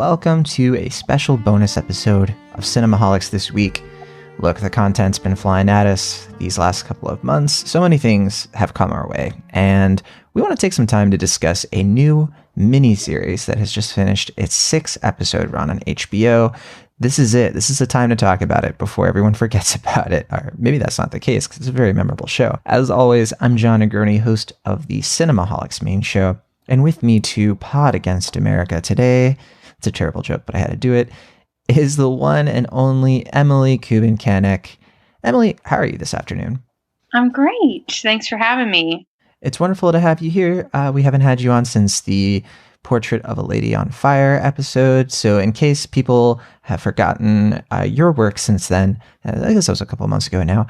welcome to a special bonus episode of Cinemaholics this week. Look, the content's been flying at us these last couple of months. So many things have come our way, and we want to take some time to discuss a new mini-series that has just finished its 6-episode run on HBO. This is it. This is the time to talk about it before everyone forgets about it. Or maybe that's not the case, because it's a very memorable show. As always, I'm John Negroni, host of the Cinemaholics main show. And with me to pod against America today, it's a terrible joke, but I had to do it, is the one and only Emily Kubin-Kanek. Emily, how are you this afternoon? I'm great. Thanks for having me. It's wonderful to have you here. We haven't had you on since the Portrait of a Lady on Fire episode. So in case people have forgotten your work since then, I guess that was a couple of months ago now,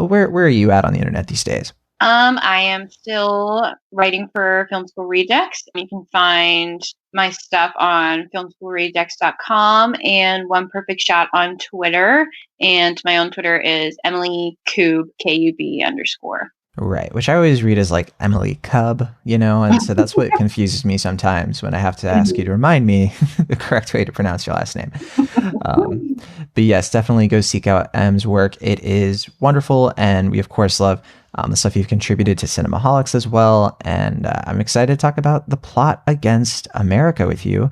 where are you at on the internet these days? I am still writing for Film School Redux. You can find my stuff on filmschoolredux.com and One Perfect Shot on Twitter. And my own Twitter is Emily Kub, KUB_. Right, which I always read as like Emily Cub, and so that's what confuses me sometimes when I have to ask you to remind me the correct way to pronounce your last name. But yes, definitely go seek out Em's work. It is wonderful, and we of course love the stuff you've contributed to Cinemaholics as well. And I'm excited to talk about The Plot Against America with you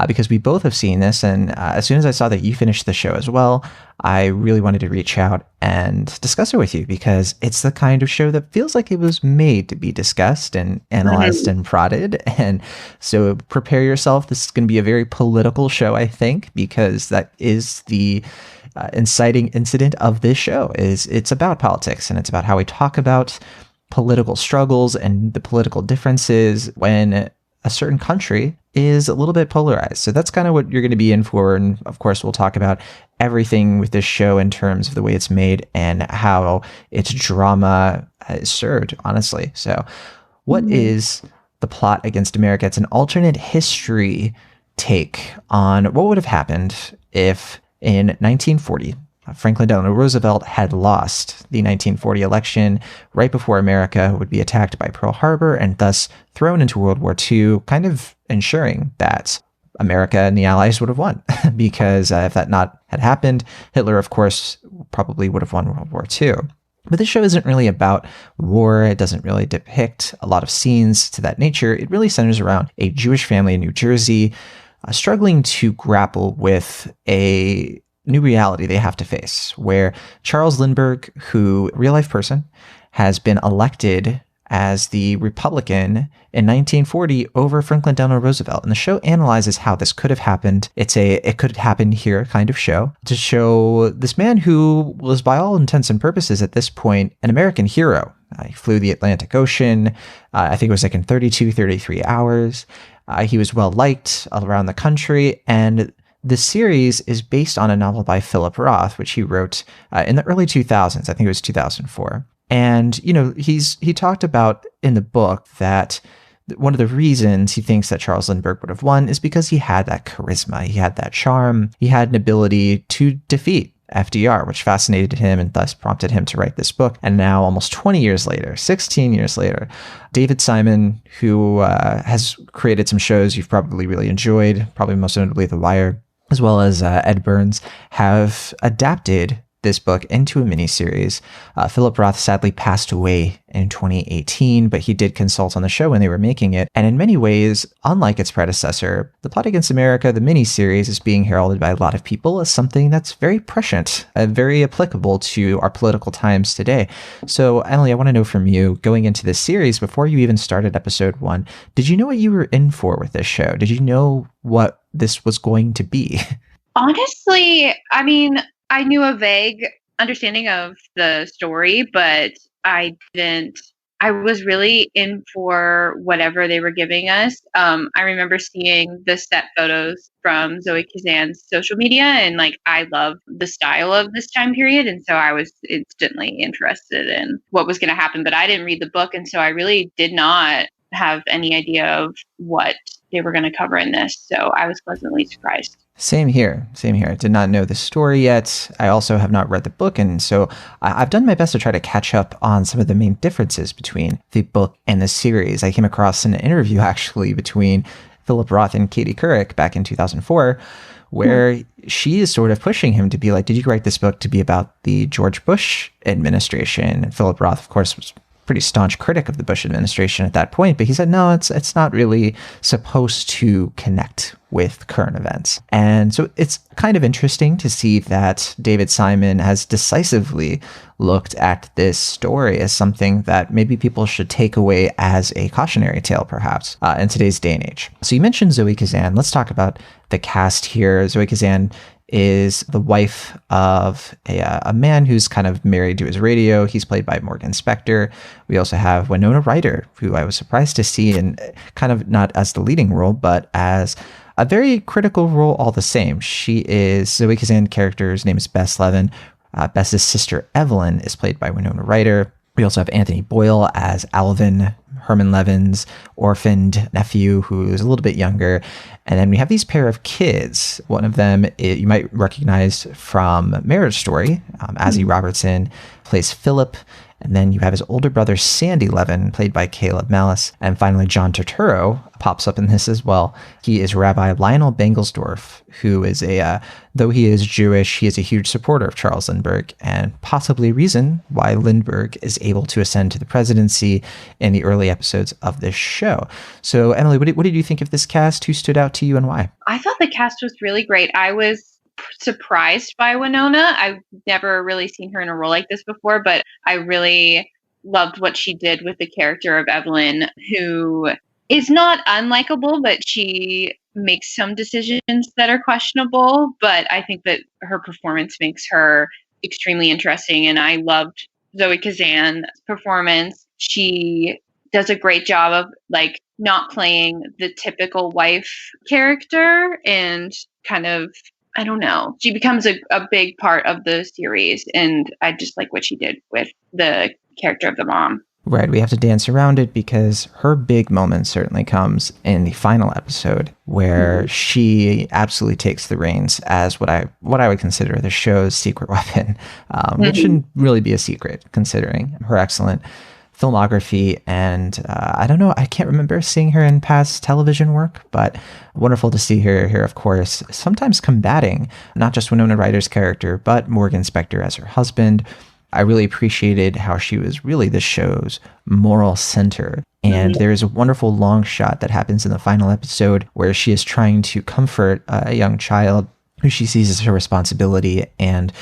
because we both have seen this. And as soon as I saw that you finished the show as well, I really wanted to reach out and discuss it with you because it's the kind of show that feels like it was made to be discussed and analyzed and prodded. And so prepare yourself. This is going to be a very political show, I think, because that is the inciting incident of this show. It's about politics, and it's about how we talk about political struggles and the political differences when a certain country is a little bit polarized. So that's kind of what you're going to be in for. And of course, we'll talk about everything with this show in terms of the way it's made and how its drama is served, honestly. So what is The Plot Against America? It's an alternate history take on what would have happened if in 1940, Franklin Delano Roosevelt had lost the 1940 election right before America would be attacked by Pearl Harbor and thus thrown into World War II, kind of ensuring that America and the Allies would have won. Because if that not had happened, Hitler, of course, probably would have won World War II. But this show isn't really about war. It doesn't really depict a lot of scenes to that nature. It really centers around a Jewish family in New Jersey struggling to grapple with a new reality they have to face, where Charles Lindbergh, who, real life person, has been elected as the Republican in 1940 over Franklin Delano Roosevelt. And the show analyzes how this could have happened. It's a it could happen here kind of show to show this man who was, by all intents and purposes at this point, an American hero. He flew the Atlantic Ocean. I think it was like in 33 hours. He was well liked all around the country, and the series is based on a novel by Philip Roth, which he wrote in the early 2000s. I think it was 2004. And, he talked about in the book that one of the reasons he thinks that Charles Lindbergh would have won is because he had that charisma, he had that charm, he had an ability to defeat FDR, which fascinated him and thus prompted him to write this book. And now, almost 20 years later, 16 years later, David Simon, who has created some shows you've probably really enjoyed, probably most notably The Wire, as well as Ed Burns, have adapted this book into a miniseries. Philip Roth sadly passed away in 2018, but he did consult on the show when they were making it. And in many ways, unlike its predecessor, The Plot Against America, the miniseries, is being heralded by a lot of people as something that's very prescient and very applicable to our political times today. So, Emily, I want to know from you, going into this series, before you even started episode 1, did you know what you were in for with this show? Did you know what this was going to be? Honestly, I knew a vague understanding of the story, but I was really in for whatever they were giving us. I remember seeing the set photos from Zoe Kazan's social media, and I love the style of this time period. And so I was instantly interested in what was going to happen, but I didn't read the book. And so I really did not have any idea of what they were going to cover in this. So I was pleasantly surprised. Same here. I did not know the story yet. I also have not read the book, and so I've done my best to try to catch up on some of the main differences between the book and the series. I came across an interview actually between Philip Roth and Katie Couric back in 2004, where she is sort of pushing him to be like, did you write this book to be about the George Bush administration? And Philip Roth, of course, was pretty staunch critic of the Bush administration at that point, but he said, no, it's not really supposed to connect with current events. And so it's kind of interesting to see that David Simon has decisively looked at this story as something that maybe people should take away as a cautionary tale, perhaps, in today's day and age. So you mentioned Zoe Kazan. Let's talk about the cast here. Zoe Kazan is the wife of a man who's kind of married to his radio. He's played by Morgan Spector. We also have Winona Ryder, who I was surprised to see in kind of not as the leading role, but as a very critical role all the same. She is Zoe Kazan character's name is Bess Levin. Bess's sister Evelyn is played by Winona Ryder. We also have Anthony Boyle as Alvin, Herman Levin's orphaned nephew, who is a little bit younger. And then we have these pair of kids. One of them you might recognize from Marriage Story. Azzy Robertson plays Philip. And then you have his older brother, Sandy Levin, played by Caleb Malice. And finally, John Turturro pops up in this as well. He is Rabbi Lionel Bengelsdorf, who is though he is Jewish, he is a huge supporter of Charles Lindbergh, and possibly reason why Lindbergh is able to ascend to the presidency in the early episodes of this show. So, Emily, what did you think of this cast? Who stood out to you and why? I thought the cast was really great. I was surprised by Winona. I've never really seen her in a role like this before, but I really loved what she did with the character of Evelyn, who is not unlikable, but she makes some decisions that are questionable. But I think that her performance makes her extremely interesting. And I loved Zoe Kazan's performance. She does a great job of like not playing the typical wife character and kind of, I don't know. She becomes a big part of the series, and I just like what she did with the character of the mom. Right, we have to dance around it because her big moment certainly comes in the final episode where she absolutely takes the reins as what I would consider the show's secret weapon, which shouldn't really be a secret considering her excellent filmography. And I don't know, I can't remember seeing her in past television work, but wonderful to see her here, of course, sometimes combating not just Winona Ryder's character, but Morgan Spector as her husband. I really appreciated how she was really the show's moral center. And there's a wonderful long shot that happens in the final episode where she is trying to comfort a young child who she sees as her responsibility. And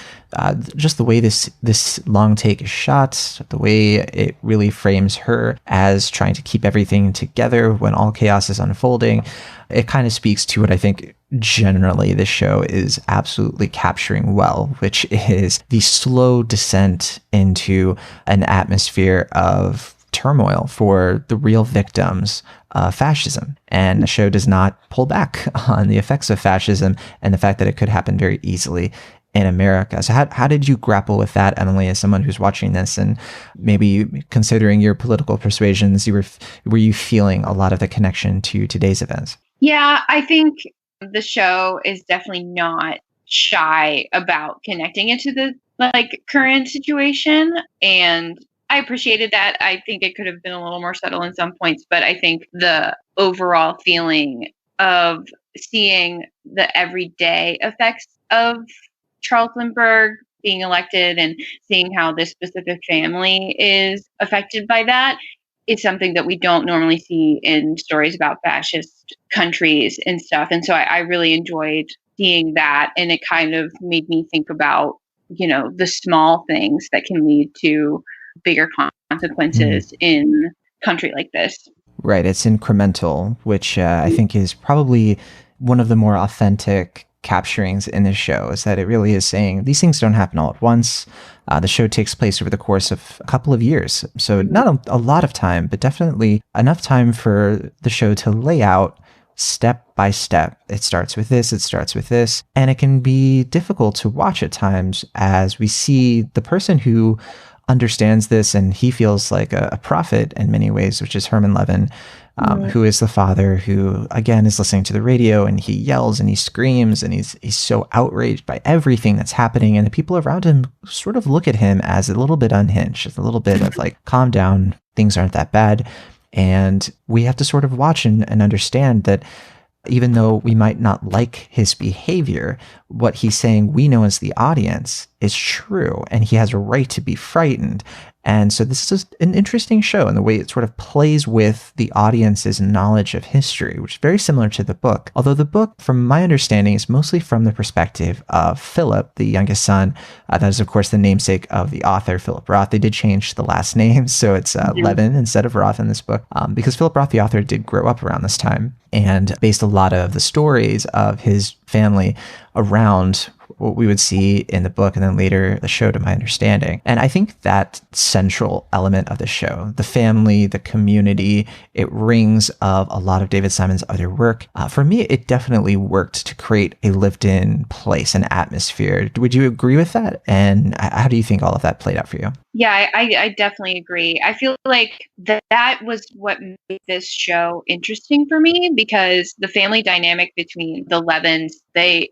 just the way this long take is shot, the way it really frames her as trying to keep everything together when all chaos is unfolding, it kind of speaks to what I think generally this show is absolutely capturing well, which is the slow descent into an atmosphere of turmoil for the real victims of fascism. And the show does not pull back on the effects of fascism and the fact that it could happen very easily in America. So how did you grapple with that, Emily, as someone who's watching this and maybe considering your political persuasions, were you feeling a lot of the connection to today's events? Yeah, I think the show is definitely not shy about connecting it to the current situation, and I appreciated that. I think it could have been a little more subtle in some points, but I think the overall feeling of seeing the everyday effects of Charles Lindbergh being elected and seeing how this specific family is affected by that is something that we don't normally see in stories about fascist countries and stuff. And so I really enjoyed seeing that. And it kind of made me think about, the small things that can lead to bigger consequences in a country like this. Right. It's incremental, which I think is probably one of the more authentic capturings in this show, is that it really is saying these things don't happen all at once. The show takes place over the course of a couple of years. So not a lot of time, but definitely enough time for the show to lay out step by step. It starts with this, it starts with this. And it can be difficult to watch at times as we see the person who understands this, and he feels like a prophet in many ways, which is Herman Levin, who is the father who, again, is listening to the radio, and he yells and he screams and he's so outraged by everything that's happening. And the people around him sort of look at him as a little bit unhinged, a little bit of like, calm down, things aren't that bad. And we have to sort of watch and understand that even though we might not like his behavior, what he's saying, we know as the audience, is true, and he has a right to be frightened. And so this is an interesting show in the way it sort of plays with the audience's knowledge of history, which is very similar to the book. Although the book, from my understanding, is mostly from the perspective of Philip, the youngest son. That is, of course, the namesake of the author, Philip Roth. They did change the last name, so it's Levin instead of Roth in this book, because Philip Roth, the author, did grow up around this time and based a lot of the stories of his family around what we would see in the book and then later the show, to my understanding. And I think that central element of the show, the family, the community, it rings of a lot of David Simon's other work. For me, it definitely worked to create a lived-in place, an atmosphere. Would you agree with that? And how do you think all of that played out for you? Yeah, I definitely agree. I feel like that was what made this show interesting for me, because the family dynamic between the Levins, the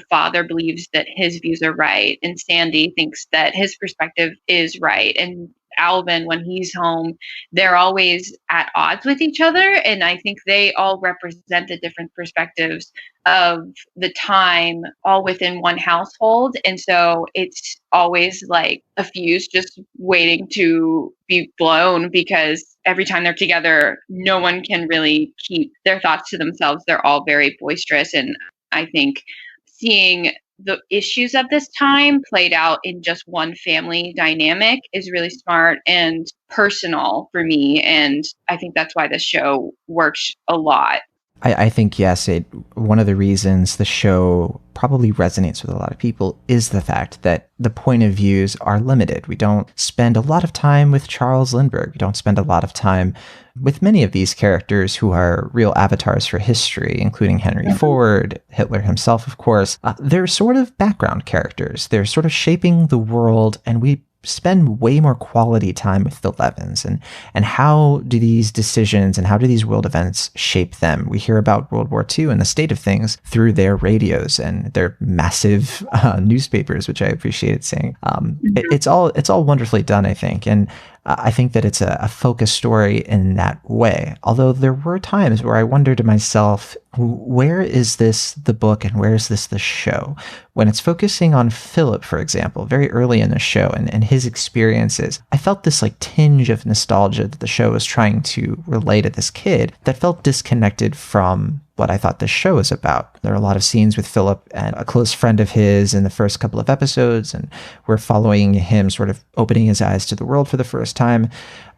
father believes that his views are right, and Sandy thinks that his perspective is right. And Alvin, when he's home, they're always at odds with each other. And I think they all represent the different perspectives of the time, all within one household. And so it's always like a fuse just waiting to be blown, because every time they're together, no one can really keep their thoughts to themselves. They're all very boisterous. And I think seeing the issues of this time played out in just one family dynamic is really smart and personal for me. And I think that's why this show works a lot. I think, yes, one of the reasons the show probably resonates with a lot of people is the fact that the point of views are limited. We don't spend a lot of time with Charles Lindbergh. We don't spend a lot of time with many of these characters who are real avatars for history, including Henry Ford, Hitler himself, of course. They're sort of background characters. They're sort of shaping the world, and we spend way more quality time with the Levins and how do these decisions and how do these world events shape them. We hear about World War II and the state of things through their radios and their massive newspapers, which I appreciated seeing. It's all wonderfully done, I think. And I think that it's a focused story in that way. Although there were times where I wondered to myself, where is this the book and where is this the show? When it's focusing on Philip, for example, very early in the show and his experiences, I felt this like tinge of nostalgia that the show was trying to relay to this kid that felt disconnected from what I thought this show is about. There are a lot of scenes with Philip and a close friend of his in the first couple of episodes, and we're following him sort of opening his eyes to the world for the first time.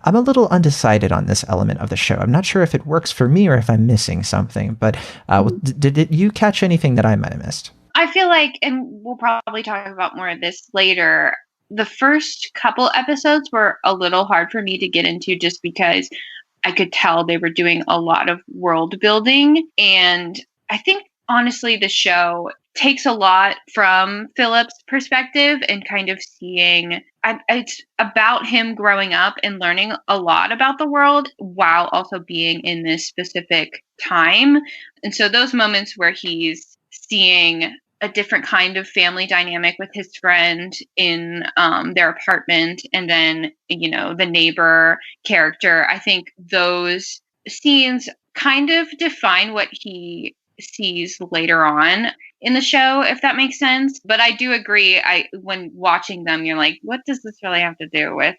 I'm a little undecided on this element of the show. I'm not sure if it works for me or if I'm missing something, but did you catch anything that I might have missed? I feel like, and we'll probably talk about more of this later, the first couple episodes were a little hard for me to get into just because I could tell they were doing a lot of world building. And I think, honestly, the show takes a lot from Philip's perspective and kind of seeing it's about him growing up and learning a lot about the world while also being in this specific time. And so those moments where he's seeing a different kind of family dynamic with his friend in their apartment, and then, the neighbor character, I think those scenes kind of define what he sees later on in the show, if that makes sense. But I do agree, when watching them, you're like, what does this really have to do with,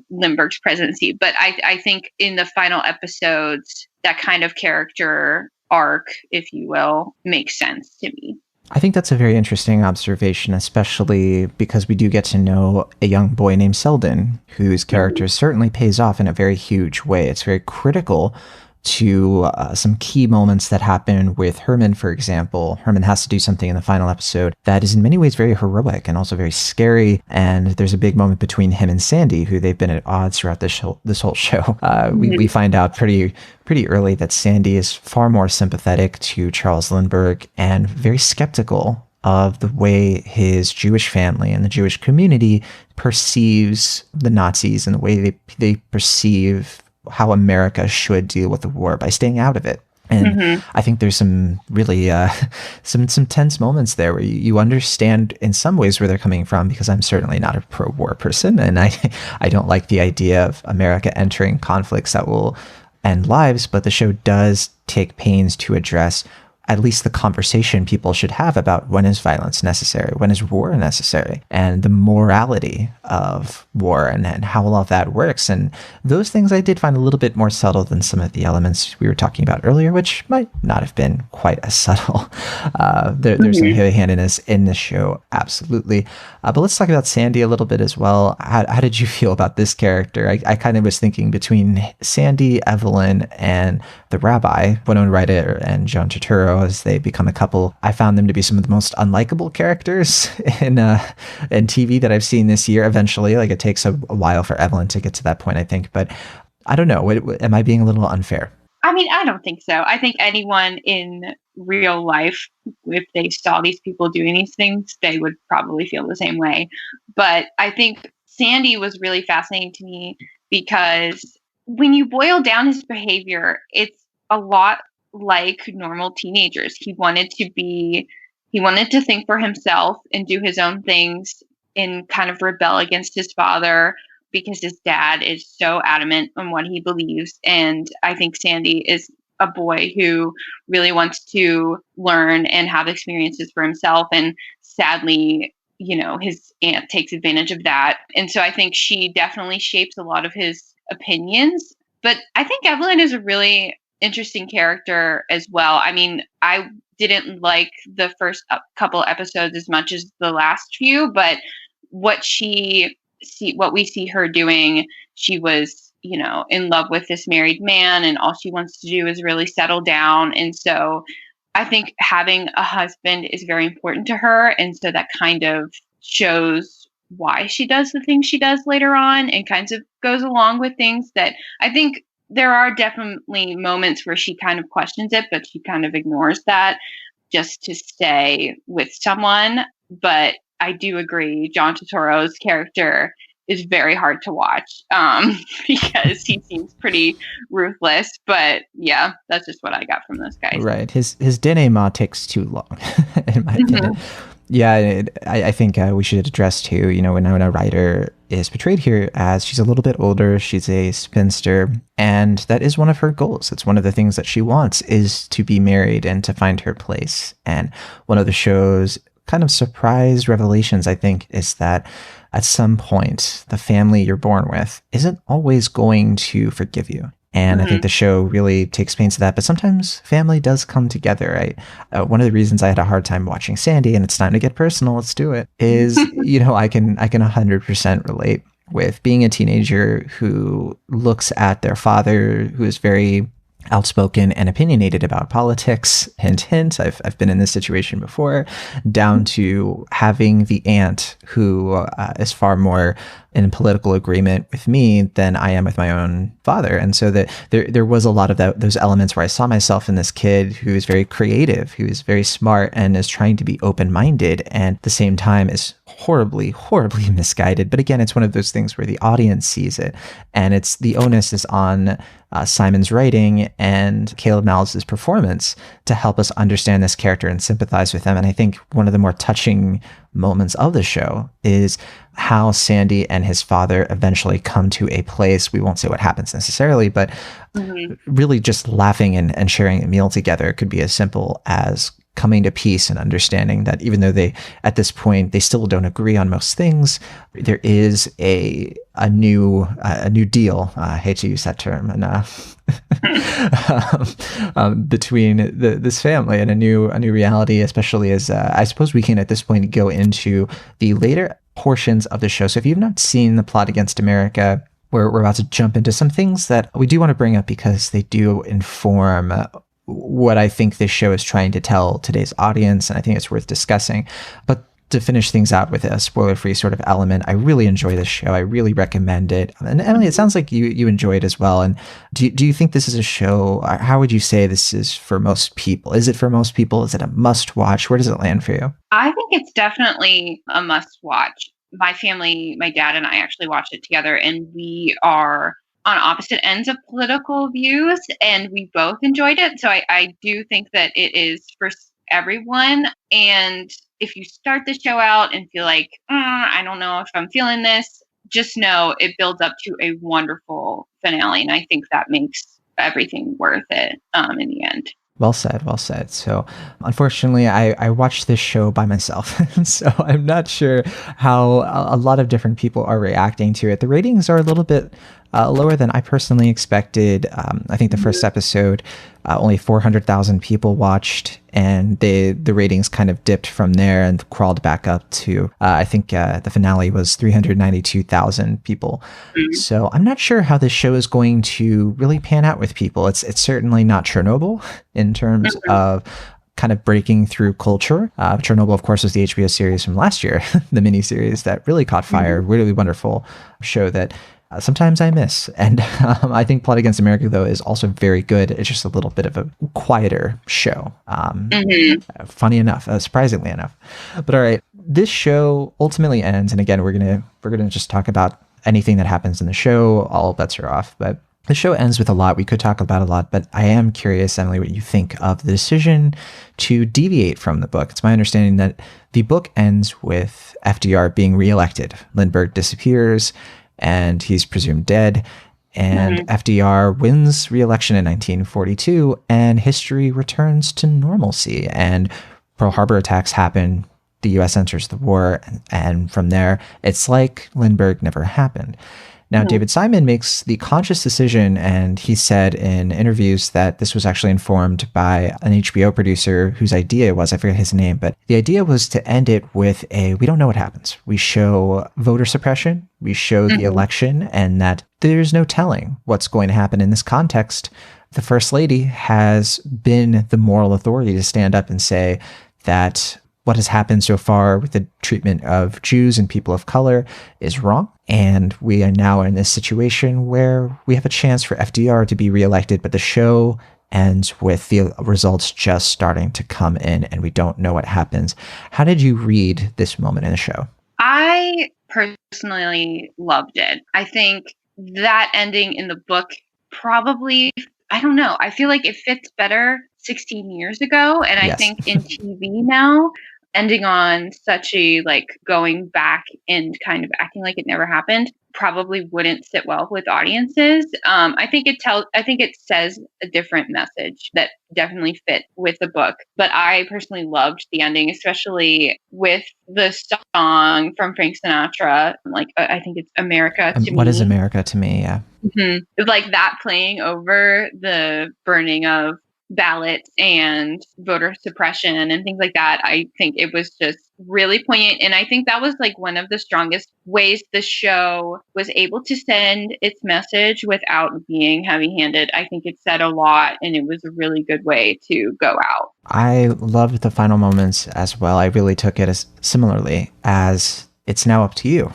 Lindbergh's presidency? But I think in the final episodes, that kind of character arc, if you will, makes sense to me. I think that's a very interesting observation, especially because we do get to know a young boy named Selden, whose character certainly pays off in a very huge way. It's very critical to some key moments that happen with Herman, for example. Herman has to do something in the final episode that is in many ways very heroic and also very scary. And there's a big moment between him and Sandy, who they've been at odds throughout this whole show. We find out pretty early that Sandy is far more sympathetic to Charles Lindbergh and very skeptical of the way his Jewish family and the Jewish community perceives the Nazis and the way they perceive how America should deal with the war by staying out of it. And I think there's some really some tense moments there where you understand in some ways where they're coming from, because I'm certainly not a pro-war person, and I don't like the idea of America entering conflicts that will end lives, but the show does take pains to address at least the conversation people should have about when is violence necessary, when is war necessary, and the morality of war and how all of that works. And those things I did find a little bit more subtle than some of the elements we were talking about earlier, which might not have been quite as subtle. There's some heavy-handedness in this show, absolutely. But let's talk about Sandy a little bit as well. How did you feel about this character? I kind of was thinking between Sandy, Evelyn, and the rabbi, Winona Ryder and John Turturro, as they become a couple. I found them to be some of the most unlikable characters in TV that I've seen this year. Eventually, like it takes a while for Evelyn to get to that point, I think. But I don't know. Am I being a little unfair? I mean, I don't think so. I think anyone in real life, if they saw these people doing these things, they would probably feel the same way. But I think Sandy was really fascinating to me because when you boil down his behavior, it's a lot like normal teenagers. He wanted to think for himself and do his own things and kind of rebel against his father because his dad is so adamant on what he believes. And I think Sandy is a boy who really wants to learn and have experiences for himself. And sadly, his aunt takes advantage of that. And so I think she definitely shapes a lot of his opinions. But I think Evelyn is a really interesting character as well. I mean, I didn't like the first couple episodes as much as the last few, but what we see her doing, she was, in love with this married man, and all she wants to do is really settle down. And so I think having a husband is very important to her. And so that kind of shows why she does the things she does later on, and kind of goes along with things that I think there are definitely moments where she kind of questions it, but she kind of ignores that just to stay with someone. But I do agree, John Turturro's character is very hard to watch because he seems pretty ruthless. But yeah, that's just what I got from those guys. Right. His denouement takes too long, in my opinion. Yeah, I think we should address too, Winona Ryder is portrayed here as she's a little bit older. She's a spinster, and that is one of her goals. It's one of the things that she wants, is to be married and to find her place. And one of the show's kind of surprise revelations, I think, is that at some point, the family you're born with isn't always going to forgive you. And I think the show really takes pains to that. But sometimes family does come together, right? One of the reasons I had a hard time watching Sandy, and it's time to get personal, let's do it, is, I can 100% relate with being a teenager who looks at their father, who is very outspoken and opinionated about politics. Hint, hint. I've been in this situation before, down to having the aunt who is far more in political agreement with me than I am with my own father. And so that there was a lot of those elements where I saw myself in this kid who is very creative, who is very smart and is trying to be open-minded, and at the same time is horribly, horribly misguided. But again, it's one of those things where the audience sees it, and it's the onus is on Simon's writing and Caleb Malles' performance to help us understand this character and sympathize with them. And I think one of the more touching moments of the show is how Sandy and his father eventually come to a place. We won't say what happens necessarily, but really just laughing and sharing a meal together could be as simple as coming to peace and understanding that even though at this point they still don't agree on most things, there is a new deal. I hate to use that term, and between this family and a new reality, especially as I suppose we can at this point go into the later portions of the show. So if you've not seen The Plot Against America, we're about to jump into some things that we do want to bring up because they do inform what I think this show is trying to tell today's audience, and I think it's worth discussing. But to finish things out with a spoiler-free sort of element, I really enjoy this show. I really recommend it. And Emily, it sounds like you enjoy it as well. And do you think this is a show, how would you say this is for most people? Is it for most people? Is it a must-watch? Where does it land for you? I think it's definitely a must-watch. My family, my dad and I actually watched it together, and we are on opposite ends of political views, and we both enjoyed it. So I do think that it is for everyone. And if you start the show out and feel like, I don't know if I'm feeling this, just know it builds up to a wonderful finale. And I think that makes everything worth it in the end. Well said, well said. So, unfortunately, I watched this show by myself. So, I'm not sure how a lot of different people are reacting to it. The ratings are a little bit lower than I personally expected. I think the first episode, only 400,000 people watched, and the ratings kind of dipped from there and crawled back up to, I think the finale was 392,000 people. So I'm not sure how this show is going to really pan out with people. It's certainly not Chernobyl in terms of kind of breaking through culture. Chernobyl, of course, was the HBO series from last year, the miniseries that really caught fire. Really wonderful show that sometimes I miss. And I think Plot Against America, though, is also very good. It's just a little bit of a quieter show. Funny enough, surprisingly enough. But all right, this show ultimately ends. And again, we're gonna just talk about anything that happens in the show. All bets are off. But the show ends with a lot. We could talk about a lot, but I am curious, Emily, what you think of the decision to deviate from the book. It's my understanding that the book ends with FDR being reelected. Lindbergh disappears, and he's presumed dead. And FDR wins re-election in 1942, and history returns to normalcy. And Pearl Harbor attacks happen. The U.S. enters the war, and from there, it's like Lindbergh never happened. Now, David Simon makes the conscious decision, and he said in interviews that this was actually informed by an HBO producer whose idea was, I forget his name, but the idea was to end it with we don't know what happens. We show voter suppression, we show the election, and that there's no telling what's going to happen in this context. The First Lady has been the moral authority to stand up and say that what has happened so far with the treatment of Jews and people of color is wrong. And we are now in this situation where we have a chance for FDR to be reelected, but the show ends with the results just starting to come in and we don't know what happens. How did you read this moment in the show? I personally loved it. I think that ending in the book probably, I don't know, I feel like it fits better 16 years ago. And I think in TV now, ending on such a going back and kind of acting like it never happened probably wouldn't sit well with audiences. I think it says a different message that definitely fit with the book. But I personally loved the ending, especially with the song from Frank Sinatra. I think it's America to Me. What is America to Me? Yeah. Like that playing over the burning of ballots and voter suppression and things like that. I think it was just really poignant. And I think that was one of the strongest ways the show was able to send its message without being heavy-handed. I think it said a lot and it was a really good way to go out. I loved the final moments as well. I really took it as similarly as it's now up to you.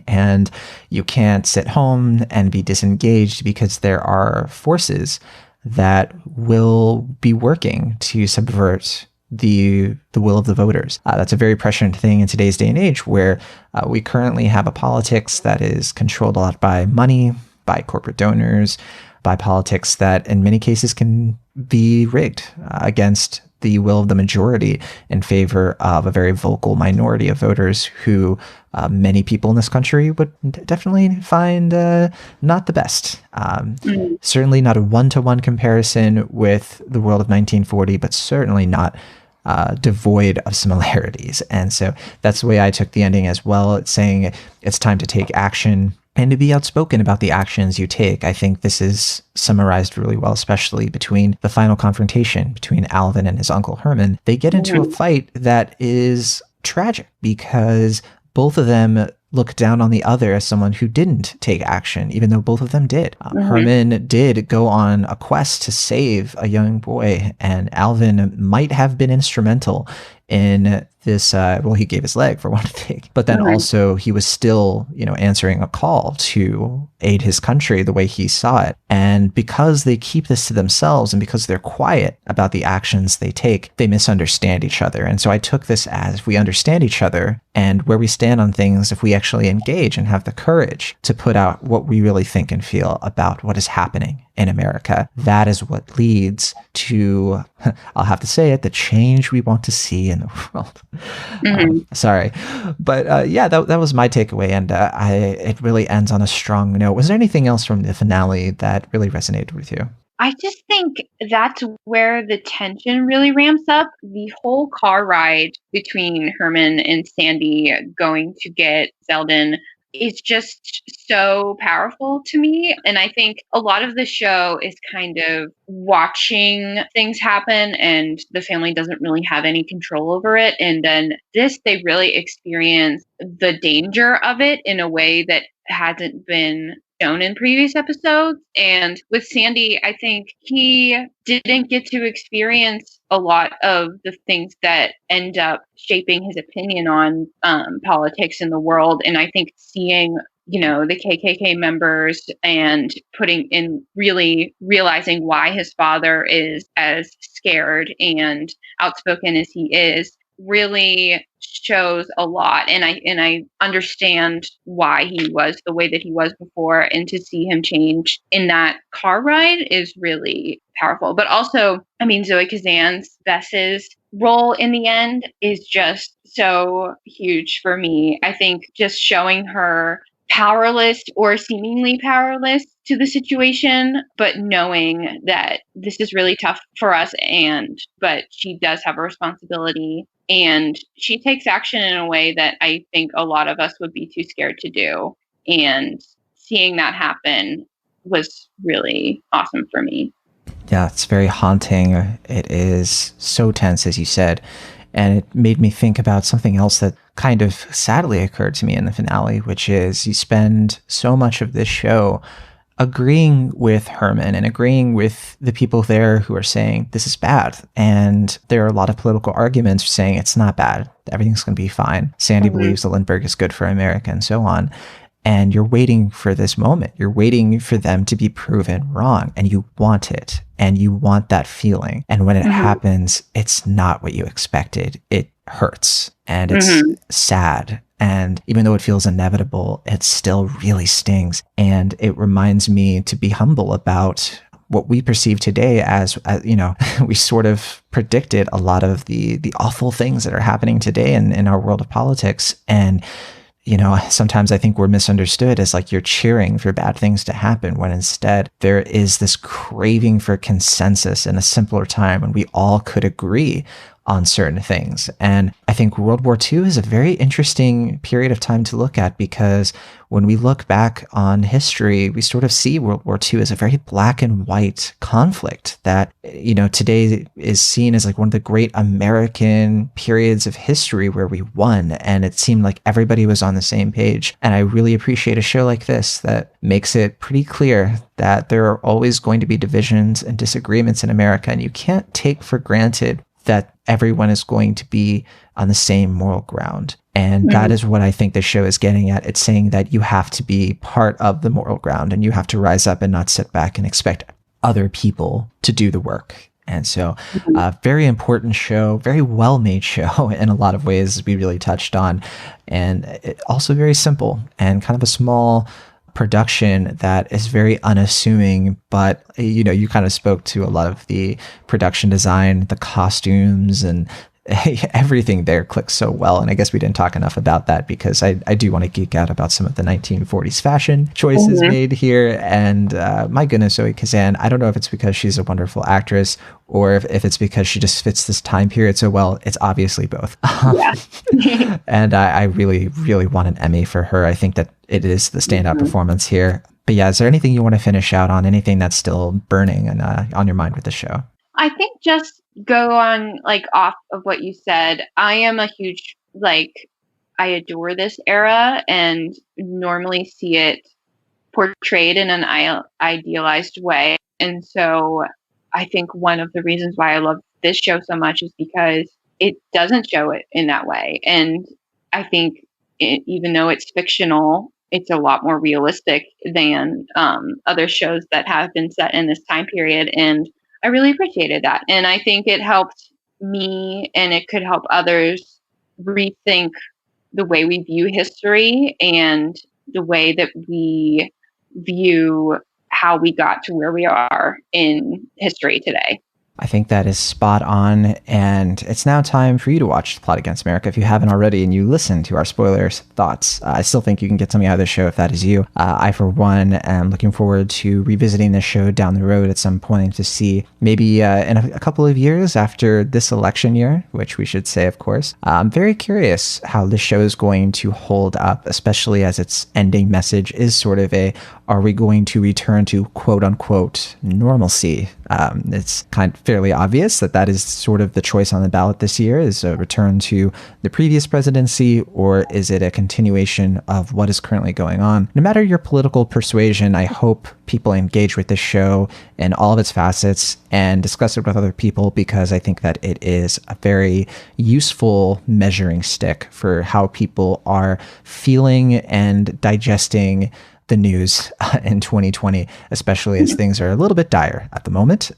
And you can't sit home and be disengaged because there are forces that will be working to subvert the will of the voters. That's a very prescient thing in today's day and age where we currently have a politics that is controlled a lot by money, by corporate donors, by politics that in many cases can be rigged against the will of the majority in favor of a very vocal minority of voters who many people in this country would definitely find not the best. Certainly not a one-to-one comparison with the world of 1940, but certainly not devoid of similarities. And so that's the way I took the ending as well. It's saying it's time to take action and to be outspoken about the actions you take. I think this is summarized really well, especially between the final confrontation between Alvin and his uncle Herman. They get into a fight that is tragic because both of them look down on the other as someone who didn't take action, even though both of them did. Herman did go on a quest to save a young boy, and Alvin might have been instrumental in this, he gave his leg for one thing, but then also he was still, answering a call to aid his country the way he saw it. And because they keep this to themselves and because they're quiet about the actions they take, they misunderstand each other. And so I took this as we understand each other and where we stand on things if we actually engage and have the courage to put out what we really think and feel about what is happening in America. That is what leads to, I'll have to say it, the change we want to see in the world. Sorry. But that was my takeaway. And it really ends on a strong note. Was there anything else from the finale that really resonated with you? I just think that's where the tension really ramps up. The whole car ride between Herman and Sandy going to get Zeldin is just so powerful to me. And I think a lot of the show is kind of watching things happen and the family doesn't really have any control over it. And then this, they really experience the danger of it in a way that hasn't been shown in previous episodes. And with Sandy, I think he didn't get to experience a lot of the things that end up shaping his opinion on politics in the world. And I think seeing the KKK members and putting in really realizing why his father is as scared and outspoken as he is really shows a lot, and I understand why he was the way that he was before, and to see him change in that car ride is really powerful. But also, I mean, Zoe Kazan's Bess's role in the end is just so huge for me. I think just showing her powerless or seemingly powerless to the situation, but knowing that this is really tough for us, but she does have a responsibility, and she takes action in a way that I think a lot of us would be too scared to do. And seeing that happen was really awesome for me. Yeah, it's very haunting. It is so tense, as you said. And it made me think about something else that kind of sadly occurred to me in the finale, which is you spend so much of this show agreeing with Herman and agreeing with the people there who are saying this is bad. And there are a lot of political arguments saying it's not bad. Everything's going to be fine. Sandy believes that Lindbergh is good for America and so on. And you're waiting for this moment. You're waiting for them to be proven wrong, and you want it, and you want that feeling. And when it happens, it's not what you expected. It hurts, and it's sad. And even though it feels inevitable, it still really stings. And it reminds me to be humble about what we perceive today as we sort of predicted a lot of the awful things that are happening today in our world of politics. And sometimes I think we're misunderstood as like you're cheering for bad things to happen, when instead there is this craving for consensus in a simpler time when we all could agree on certain things. And I think World War II is a very interesting period of time to look at, because when we look back on history, we sort of see World War II as a very black and white conflict that, today is seen as like one of the great American periods of history where we won, and it seemed like everybody was on the same page. And I really appreciate a show like this that makes it pretty clear that there are always going to be divisions and disagreements in America, and you can't take for granted that everyone is going to be on the same moral ground. And that is what I think the show is getting at. It's saying that you have to be part of the moral ground, and you have to rise up and not sit back and expect other people to do the work. And so very important show, very well-made show in a lot of ways, as we really touched on. And also very simple and kind of a small production that is very unassuming, but you kind of spoke to a lot of the production design, the costumes, and everything there clicks so well. And I guess we didn't talk enough about that, because I do want to geek out about some of the 1940s fashion choices made here. And my goodness, Zoe Kazan, I don't know if it's because she's a wonderful actress or if it's because she just fits this time period so well. It's obviously both. Yeah. And I really, really want an Emmy for her. I think that it is the standout performance here. But yeah, is there anything you want to finish out on? Anything that's still burning and on your mind with the show? I think just go on off of what you said. I am a huge I adore this era and normally see it portrayed in an idealized way. And so I think one of the reasons why I love this show so much is because it doesn't show it in that way. And I think even though it's fictional, it's a lot more realistic than other shows that have been set in this time period. And I really appreciated that. And I think it helped me, and it could help others rethink the way we view history and the way that we view how we got to where we are in history today. I think that is spot on, and it's now time for you to watch The Plot Against America if you haven't already and you listen to our spoilers thoughts. I still think you can get something out of the show if that is you. I, for one, am looking forward to revisiting this show down the road at some point to see maybe in a couple of years after this election year, which we should say, of course. I'm very curious how this show is going to hold up, especially as its ending message is sort of a, are we going to return to quote unquote normalcy? It's kind of fairly obvious that that is sort of the choice on the ballot this year, is a return to the previous presidency, or is it a continuation of what is currently going on? No matter your political persuasion, I hope people engage with this show in all of its facets and discuss it with other people, because I think that it is a very useful measuring stick for how people are feeling and digesting the news in 2020, especially as things are a little bit dire at the moment.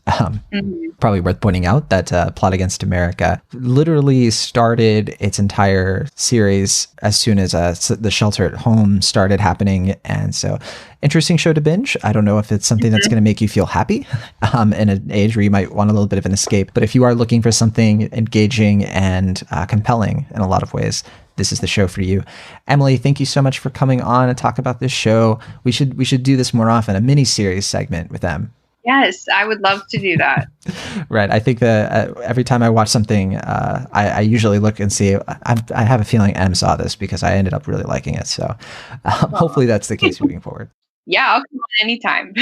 Probably worth pointing out that Plot Against America literally started its entire series as soon as the shelter at home started happening. And so interesting show to binge. I don't know if it's something that's going to make you feel happy in an age where you might want a little bit of an escape. But if you are looking for something engaging and compelling in a lot of ways, this is the show for you. Emily, thank you so much for coming on and talk about this show. We should do this more often, a mini series segment with Em. Yes, I would love to do that. Right. I think that every time I watch something, I usually look and see, I have a feeling Em saw this because I ended up really liking it. So hopefully that's the case moving forward. Yeah, I'll come on anytime.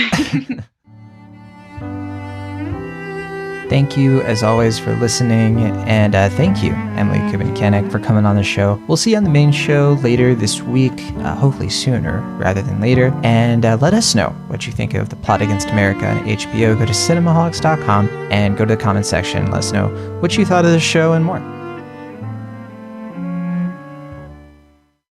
Thank you, as always, for listening, and thank you, Emily Kubin-Kanek, for coming on the show. We'll see you on the main show later this week, hopefully sooner rather than later, and let us know what you think of The Plot Against America on HBO. Go to cinemaholics.com and go to the comment section and let us know what you thought of the show and more.